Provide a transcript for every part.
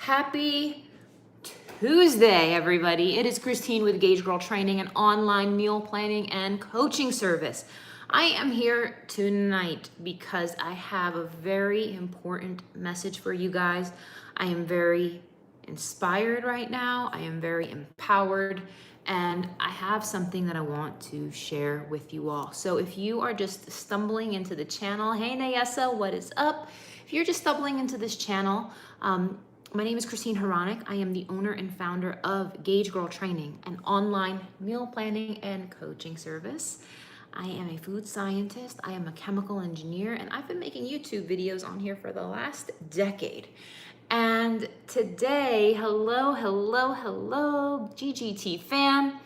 Happy Tuesday, everybody. It is Christine with Gauge Girl Training, an online meal planning and coaching service. I am here tonight because I have a very important message for you guys. I am very inspired right now. I am very empowered, and I have something that I want to share with you all. So if you are just stumbling into the channel, hey Nayesa, what is up? If you're just stumbling into this channel, my name is Christine Hronik. I am the owner and founder of Gauge Girl Training, an online meal planning and coaching service. I am a food scientist, I am a chemical engineer, and I've been making YouTube videos on here for the last decade. And today, hello, GGT fam.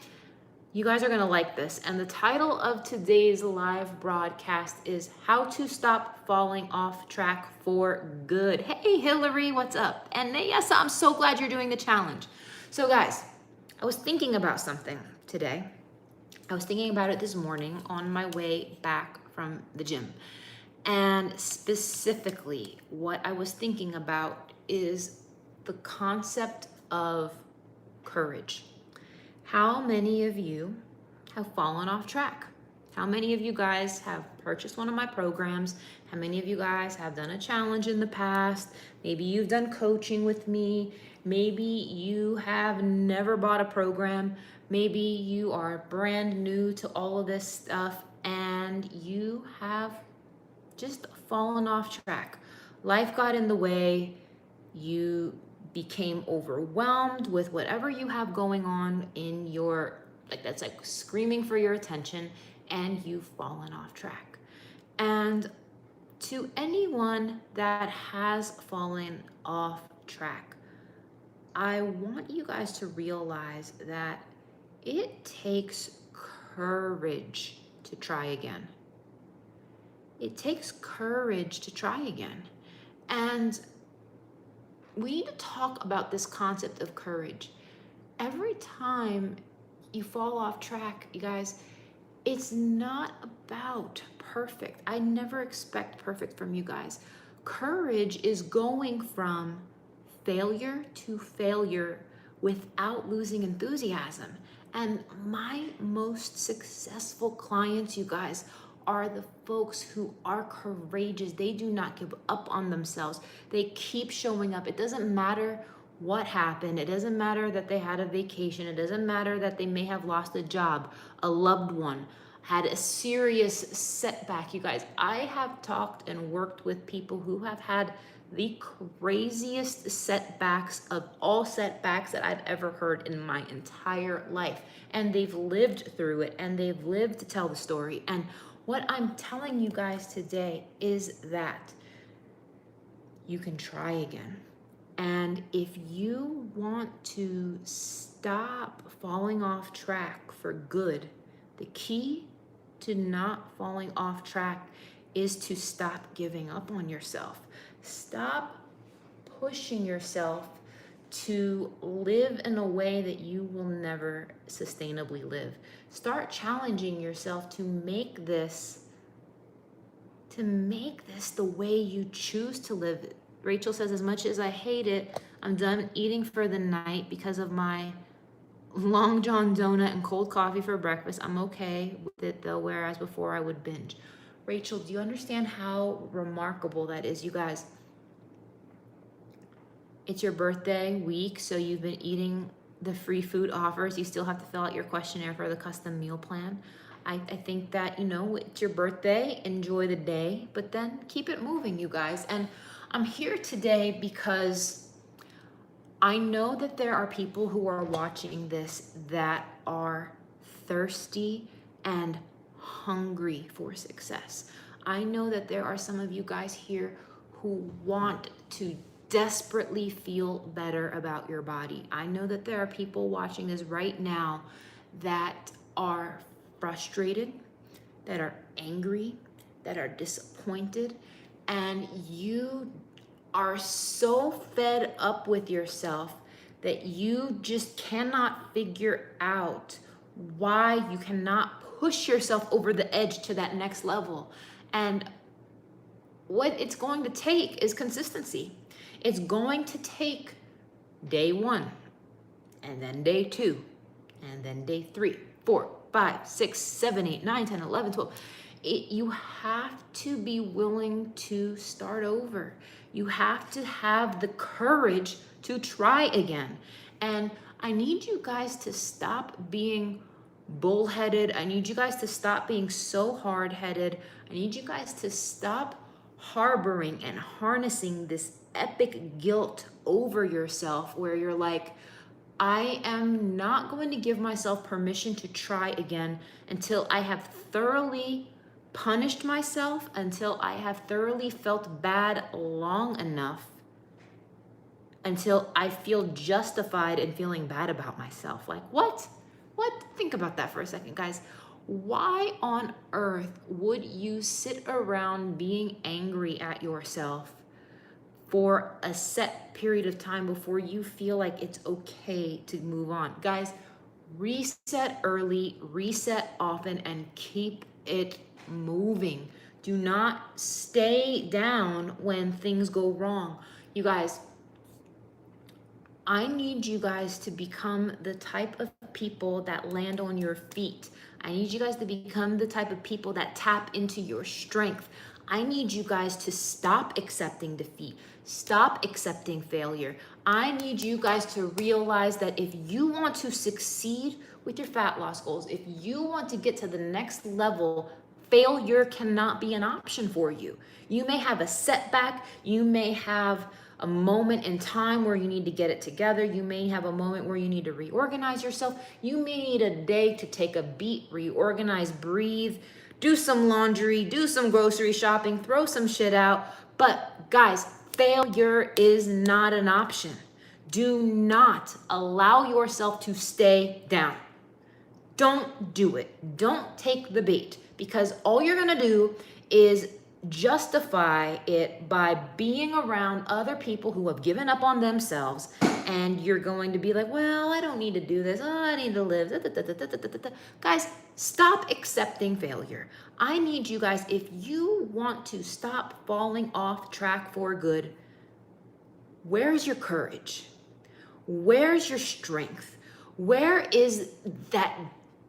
You guys are gonna like this. And the title of today's live broadcast is How to Stop Falling Off Track for Good. Hey, Hillary, what's up? And yes, I'm so glad you're doing the challenge. So guys, I was thinking about something today. I was thinking about it this morning on my way back from the gym. And specifically, what I was thinking about is the concept of courage. How many of you have fallen off track? How many of you guys have purchased one of my programs? How many of you guys have done a challenge in the past? Maybe you've done coaching with me. Maybe you have never bought a program. Maybe you are brand new to all of this stuff and you have just fallen off track. Life got in the way. You became overwhelmed with whatever you have going on in your, that's like screaming for your attention, and you've fallen off track. And to anyone that has fallen off track, I want you guys to realize that it takes courage to try again. It takes courage to try again. And we need to talk about this concept of courage. Every time you fall off track, you guys, it's not about perfect. I never expect perfect from you guys. Courage is going from failure to failure without losing enthusiasm. And my most successful clients, you guys, are the folks who are courageous. They do not give up on themselves. They keep showing up. It doesn't matter what happened. It doesn't matter that they had a vacation. It doesn't matter that they may have lost a job, a loved one, had a serious setback. You guys, I have talked and worked with people who have had the craziest setbacks of all setbacks that I've ever heard in my entire life. And they've lived through it, and they've lived to tell the story. And what I'm telling you guys today is that you can try again. And if you want to stop falling off track for good, the key to not falling off track is to stop giving up on yourself. Stop pushing yourself to live in a way that you will never sustainably live. Start challenging yourself to make this the way you choose to live. Rachel says, as much as I hate it, I'm done eating for the night because of my Long John donut and cold coffee for breakfast. I'm okay with it though, whereas before I would binge. Rachel, do you understand how remarkable that is, you guys? It's your birthday week, so you've been eating the free food offers. You still have to fill out your questionnaire for the custom meal plan. I think that, it's your birthday, enjoy the day, but then keep it moving, you guys. And I'm here today because I know that there are people who are watching this that are thirsty and hungry for success. I know that there are some of you guys here who want to desperately feel better about your body. I know that there are people watching this right now that are frustrated, that are angry, that are disappointed, and you are so fed up with yourself that you just cannot figure out why you cannot push yourself over the edge to that next level. And what it's going to take is consistency. It's going to take day 1, and then day 2, and then day 3, 4, 5, 6, 7, 8, 9, 10, 11, 12. You have to be willing to start over. You have to have the courage to try again. And I need you guys to stop being bullheaded. I need you guys to stop being so hard-headed. I need you guys to stop harboring and harnessing this epic guilt over yourself where you're like, I am not going to give myself permission to try again until I have thoroughly punished myself, until I have thoroughly felt bad long enough, until I feel justified in feeling bad about myself. Like, what? Think about that for a second, guys. Why on earth would you sit around being angry at yourself for a set period of time before you feel like it's okay to move on? Guys, reset early, reset often, and keep it moving. Do not stay down when things go wrong. You guys, I need you guys to become the type of people that land on your feet. I need you guys to become the type of people that tap into your strength. I need you guys to stop accepting defeat. Stop accepting failure. I need you guys to realize that if you want to succeed with your fat loss goals, if you want to get to the next level, failure cannot be an option for you. You may have a setback. You may have a moment in time where you need to get it together. You may have a moment where you need to reorganize yourself. You may need a day to take a beat, reorganize, breathe, do some laundry, do some grocery shopping, throw some shit out. But guys, failure is not an option. Do not allow yourself to stay down. Don't do it. Don't take the bait, because all you're gonna do is justify it by being around other people who have given up on themselves, and you're going to be like, well, I don't need to do this. Oh, I need to live. Guys, stop accepting failure. I need you guys, if you want to stop falling off track for good, where's your courage? Where's your strength? Where is that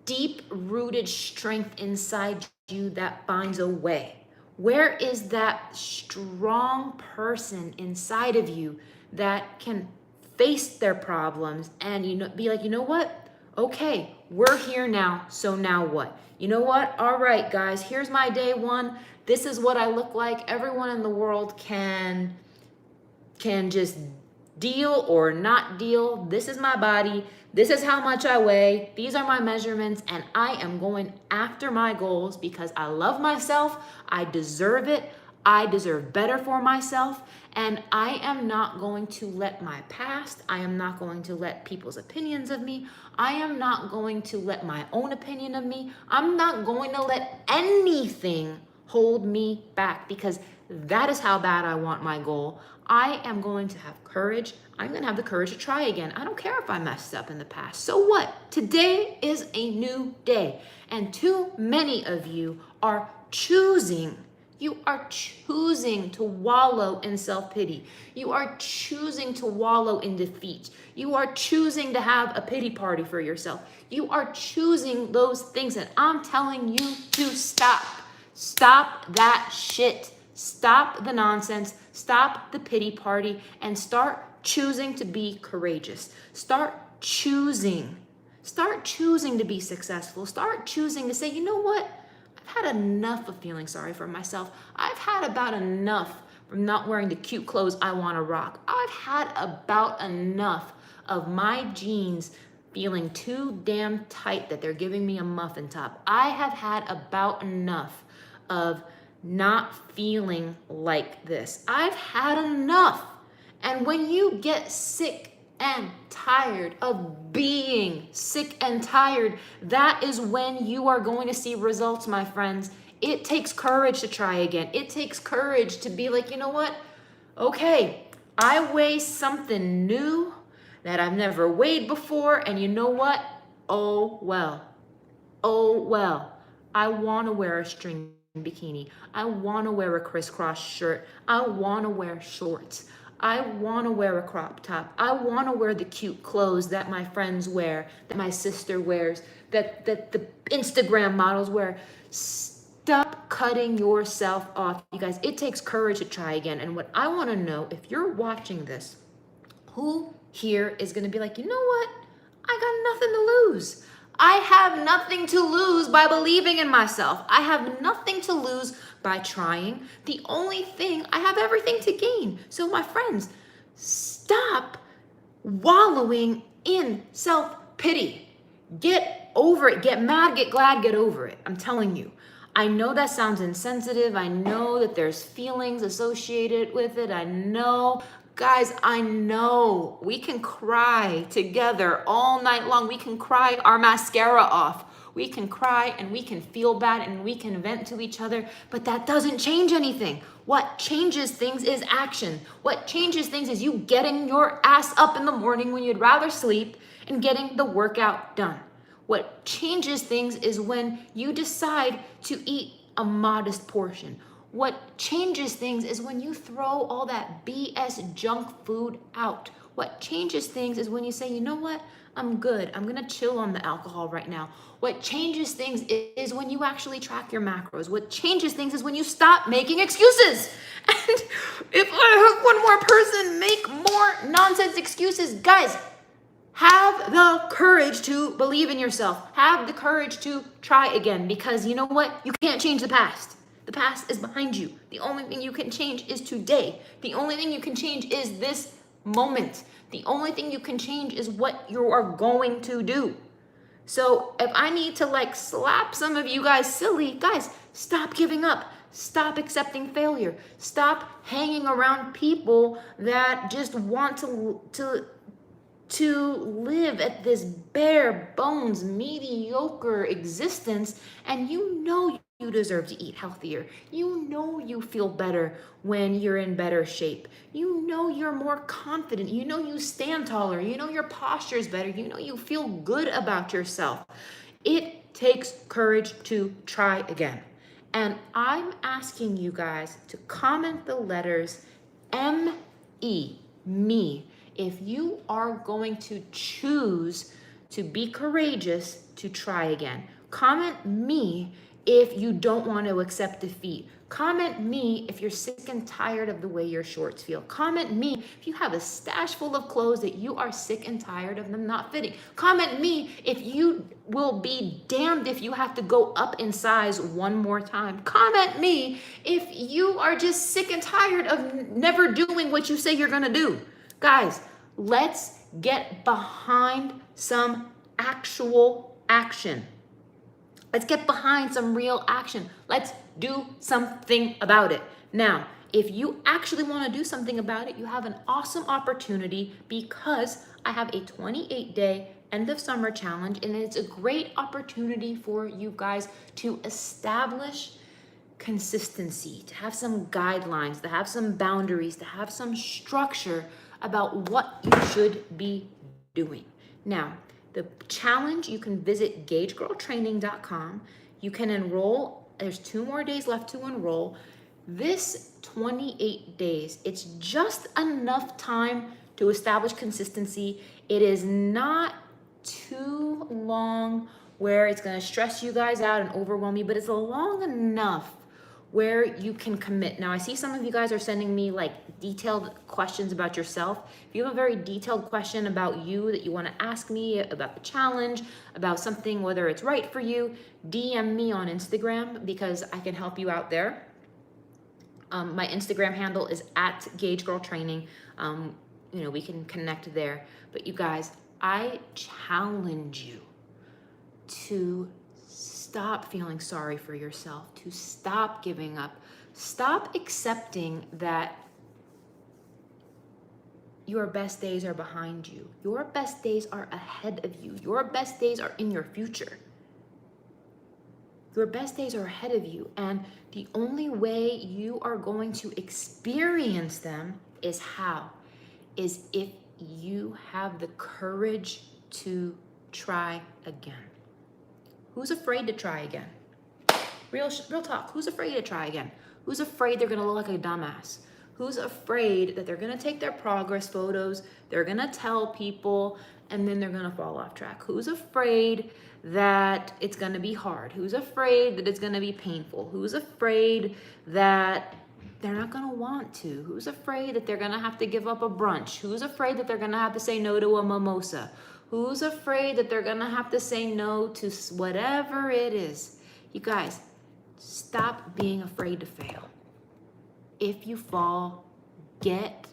deep-rooted strength inside you that finds a way? Where is that strong person inside of you that can face their problems and be like, you know what? Okay, we're here now, so now what? You know what? All right, guys, here's my day 1. This is what I look like. Everyone in the world can just deal or not deal. This is my body. This is how much I weigh. These are my measurements, and I am going after my goals because I love myself. I deserve it. I deserve better for myself, and I am not going to let my past, I am not going to let people's opinions of me, I am not going to let my own opinion of me, I'm not going to let anything hold me back, because that is how bad I want my goal. I am going to have courage. I'm going to have the courage to try again. I don't care if I messed up in the past. So what? Today is a new day. And too many of you are choosing. You are choosing to wallow in self-pity. You are choosing to wallow in defeat. You are choosing to have a pity party for yourself. You are choosing those things, and I'm telling you to stop. Stop that shit. Stop the nonsense, stop the pity party, and start choosing to be courageous. Start choosing to be successful. Start choosing to say, you know what? I've had enough of feeling sorry for myself. I've had about enough from not wearing the cute clothes I want to rock. I've had about enough of my jeans feeling too damn tight that they're giving me a muffin top. I have had about enough of not feeling like this. I've had enough. And when you get sick and tired of being sick and tired, that is when you are going to see results, my friends. It takes courage to try again. It takes courage to be like, you know what? Okay, I weigh something new that I've never weighed before, and you know what? Oh well. Oh well. I want to wear a string bikini. I want to wear a crisscross shirt. I want to wear shorts. I want to wear a crop top. I want to wear the cute clothes that my friends wear, that my sister wears, that the Instagram models wear. Stop cutting yourself off. You guys, it takes courage to try again. And what I want to know, if you're watching this, who here is going to be like, you know what? I got nothing to lose. I have nothing to lose by believing in myself. I have nothing to lose by trying. The only thing, I have everything to gain. So my friends, stop wallowing in self-pity. Get over it. Get mad, get glad, get over it. I'm telling you. I know that sounds insensitive. I know that there's feelings associated with it. I know. Guys, I know we can cry together all night long. We can cry our mascara off. We can cry and we can feel bad and we can vent to each other, but that doesn't change anything. What changes things is action. What changes things is you getting your ass up in the morning when you'd rather sleep and getting the workout done. What changes things is when you decide to eat a modest portion. What changes things is when you throw all that BS junk food out. What changes things is when you say, you know what? I'm good. I'm going to chill on the alcohol right now. What changes things is when you actually track your macros. What changes things is when you stop making excuses. And if I have one more person make more nonsense excuses, guys, have the courage to believe in yourself. Have the courage to try again, because you know what? You can't change the past. The past is behind you. The only thing you can change is today. The only thing you can change is this moment. The only thing you can change is what you are going to do. So if I need to slap some of you guys silly, guys, stop giving up. Stop accepting failure. Stop hanging around people that just want to live at this bare bones, mediocre existence, and you know you deserve to eat healthier. You know you feel better when you're in better shape. You know you're more confident. You know you stand taller. You know your posture is better. You know you feel good about yourself. It takes courage to try again. And I'm asking you guys to comment the letters M-E, me, if you are going to choose to be courageous to try again. Comment me if you don't want to accept defeat. Comment me if you're sick and tired of the way your shorts feel. Comment me if you have a stash full of clothes that you are sick and tired of them not fitting. Comment me if you will be damned if you have to go up in size one more time. Comment me if you are just sick and tired of never doing what you say you're gonna do. Guys, let's get behind some actual action. Let's get behind some real action. Let's do something about it. Now, if you actually want to do something about it, you have an awesome opportunity, because I have a 28-day end of summer challenge, and it's a great opportunity for you guys to establish consistency, to have some guidelines, to have some boundaries, to have some structure about what you should be doing. Now, the challenge, you can visit gagegirltraining.com. You can enroll. There's 2 more days left to enroll. This 28 days, it's just enough time to establish consistency. It is not too long where it's going to stress you guys out and overwhelm you, but it's long enough where you can commit. Now, I see some of you guys are sending me detailed questions about yourself. If you have a very detailed question about you that you want to ask me about the challenge, about something, whether it's right for you, DM me on Instagram, because I can help you out there. My Instagram handle is @GageGirlTraining. We can connect there. But you guys, I challenge you to stop feeling sorry for yourself, to stop giving up, stop accepting that your best days are behind you. Your best days are ahead of you. Your best days are in your future. Your best days are ahead of you, and the only way you are going to experience them is if you have the courage to try again. Who's afraid to try again? Real talk. Who's afraid to try again? Who's afraid they're gonna look like a dumbass? Who's afraid that they're gonna take their progress photos, they're gonna tell people, and then they're gonna fall off track? Who's afraid that it's gonna be hard? Who's afraid that it's gonna be painful? Who's afraid that they're not gonna want to? Who's afraid that they're gonna have to give up a brunch? Who's afraid that they're gonna have to say no to a mimosa? Who's afraid that they're gonna have to say no to whatever it is? You guys, stop being afraid to fail. If you fall, get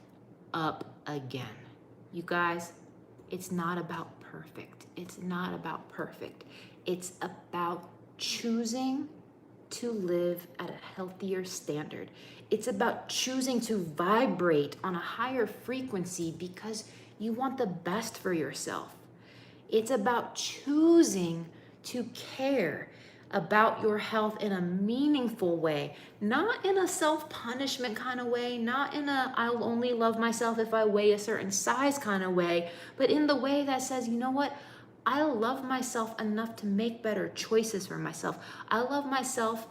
up again. You guys, it's not about perfect. It's not about perfect. It's about choosing to live at a healthier standard. It's about choosing to vibrate on a higher frequency because you want the best for yourself. It's about choosing to care about your health in a meaningful way, not in a self-punishment kind of way, not in a I'll only love myself if I weigh a certain size kind of way, but in the way that says, you know what? I love myself enough to make better choices for myself. I love myself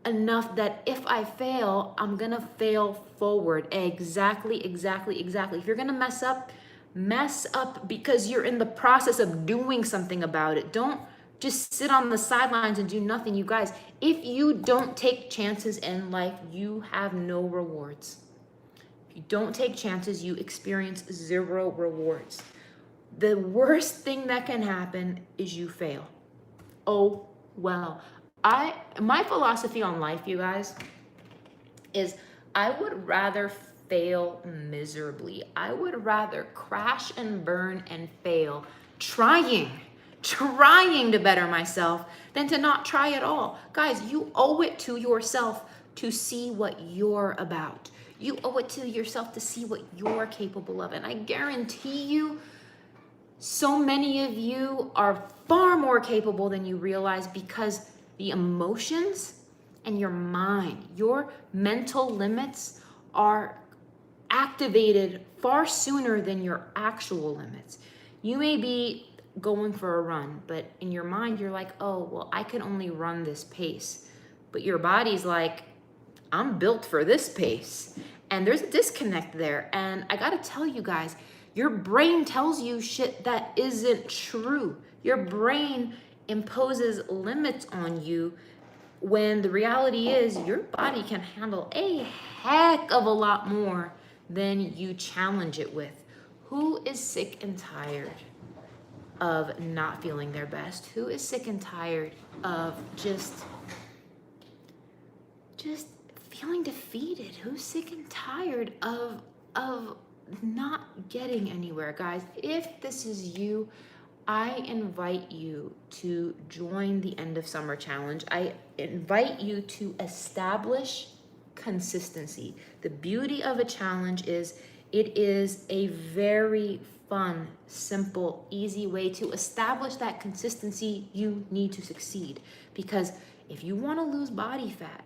enough that if I fail, I'm gonna fail forward. Exactly. If you're gonna mess up because you're in the process of doing something about it. Don't just sit on the sidelines and do nothing. You guys, if you don't take chances in life, you have no rewards. If you don't take chances, you experience zero rewards. The worst thing that can happen is you fail. Oh, well. My philosophy on life, you guys, is I would rather fail miserably. I would rather crash and burn and fail trying to better myself than to not try at all. Guys, you owe it to yourself to see what you're about. You owe it to yourself to see what you're capable of. And I guarantee you, so many of you are far more capable than you realize because the emotions and your mind, your mental limits are activated far sooner than your actual limits. You may be going for a run, but in your mind, you're like, oh, well, I can only run this pace. But your body's like, I'm built for this pace. And there's a disconnect there. And I gotta tell you guys, your brain tells you shit that isn't true. Your brain imposes limits on you when the reality is your body can handle a heck of a lot more than you challenge it with. Who is sick and tired of not feeling their best? Who is sick and tired of just feeling defeated? Who's sick and tired of not getting anywhere? Guys, if this is you, I invite you to join the End of Summer Challenge. I invite you to establish consistency. The beauty of a challenge is it is a very fun, simple, easy way to establish that consistency you need to succeed. Because if you want to lose body fat,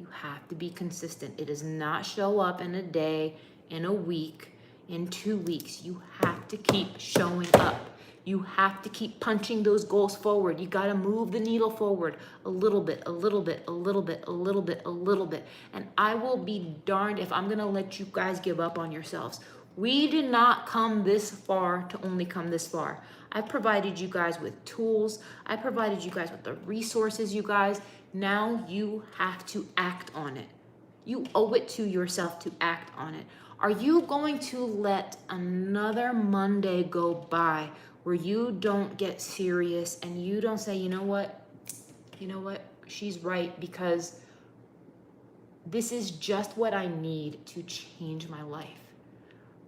you have to be consistent. It does not show up in a day, in a week, in 2 weeks. You have to keep showing up. You have to keep punching those goals forward. You got to move the needle forward a little bit. And I will be darned if I'm going to let you guys give up on yourselves. We did not come this far to only come this far. I provided you guys with tools. I provided you guys with the resources, you guys. Now you have to act on it. You owe it to yourself to act on it. Are you going to let another Monday go by where you don't get serious and you don't say, you know what, she's right, because this is just what I need to change my life.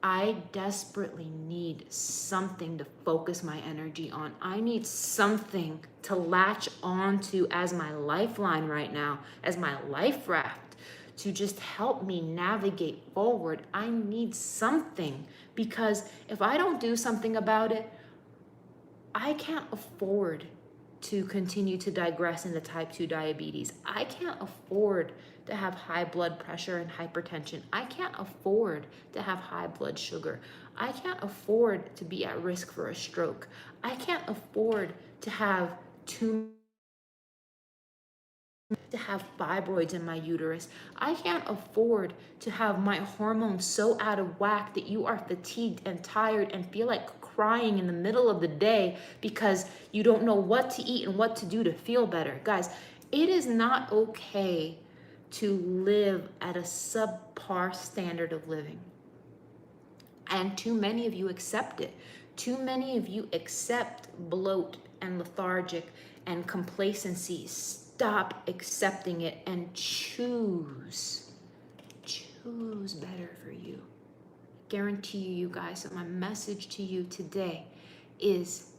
I desperately need something to focus my energy on. I need something to latch onto as my lifeline right now, as my life raft, to just help me navigate forward. I need something, because if I don't do something about it, I can't afford to continue to digress into type 2 diabetes. I can't afford to have high blood pressure and hypertension. I can't afford to have high blood sugar. I can't afford to be at risk for a stroke. I can't afford to have too to have fibroids in my uterus. I can't afford to have my hormones so out of whack that you are fatigued and tired and feel like crying in the middle of the day because you don't know what to eat and what to do to feel better. Guys, it is not okay to live at a subpar standard of living. And too many of you accept it. Too many of you accept bloat and lethargic and complacency. Stop accepting it and choose better for you. Guarantee you guys that my message to you today is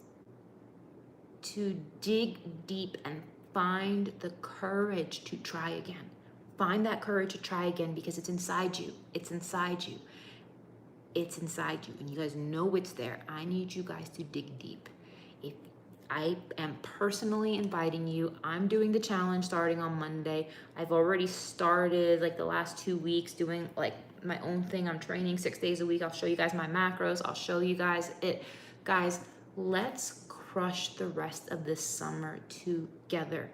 to dig deep and find the courage to try again. Find that courage to try again because it's inside you. It's inside you. It's inside you, and you guys know it's there. I need you guys to dig deep. If I am personally inviting you, I'm doing the challenge starting on Monday. I've already started like the last 2 weeks doing like my own thing. I'm training 6 days a week. I'll show you guys my macros. I'll show you guys it. Guys, let's crush the rest of this summer together.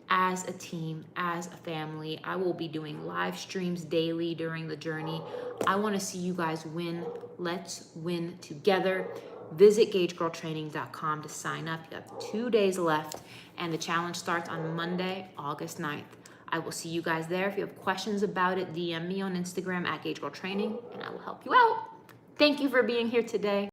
As a team, as a family. I will be doing live streams daily during the journey. I want to see you guys win. Let's win together. Visit GageGirlTraining.com to sign up. You have 2 days left, and the challenge starts on Monday, August 9th. I will see you guys there. If you have questions about it, DM me on Instagram at GageGirlTraining, and I will help you out. Thank you for being here today.